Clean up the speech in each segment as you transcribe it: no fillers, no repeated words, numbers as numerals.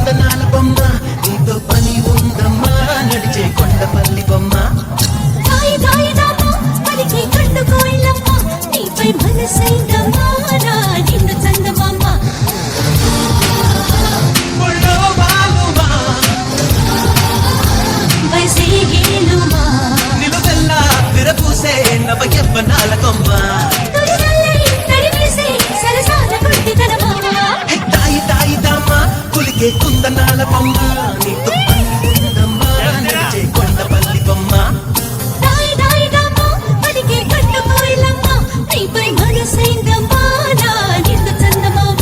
కుందనాల బొమ్మ నీతో పని ఉందమ్మా నడిచే కొండపల్లి బొమ్మ దాయి దాయి దామా పలికే కండు కోయిలమ్మ నీపై మనసైందమ్మా నా నిన్ను చందమామ ఒళ్ళో బాలుమా వయసే గేలుమా నిలువెల్లా విరపూసే నవ యవ్వనాల కొమ్మ కుందనాల బొమ్మ నీతో పని ఉందమ్మా నడిచే కొండపల్లి బొమ్మ దాయి దాయి దామా పలికే కండు కోయిలమ్మ నీపై మనసైందమ్మా నా నిన్ను చందమామ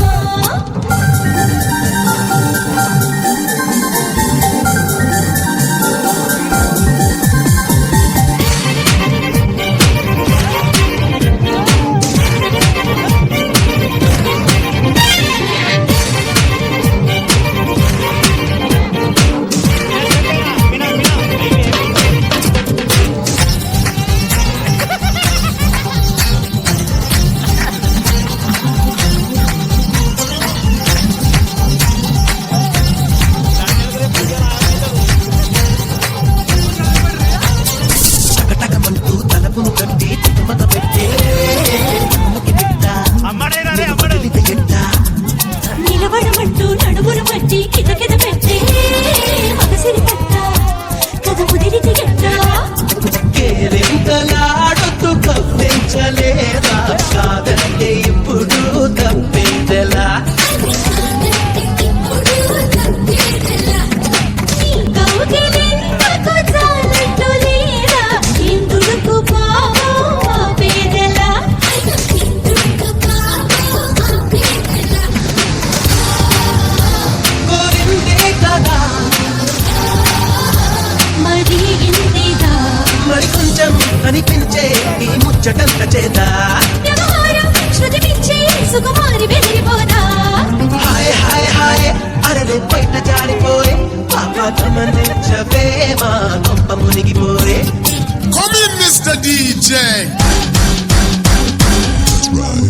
కట్టి కుటుంబత పెట్టే నిలబడమంటూ నడుమును పట్టి కితకిత పెట్టే మగసిరి కట్ట కథ ముదిరితి గట్ట కేరింతలాడుతూ కప్పించలేదా కాదంటే ఇప్పుడు తప్పించలా మరి కొంచెం అనిపించే ఈ ముచ్చటంత చేదా హాయ్ హాయ్ హాయ్ అరవే బయట జారిపోరే పాప గమనించవే మా కొంప మునిగిపోరే Come in, Mr. DJ. Right.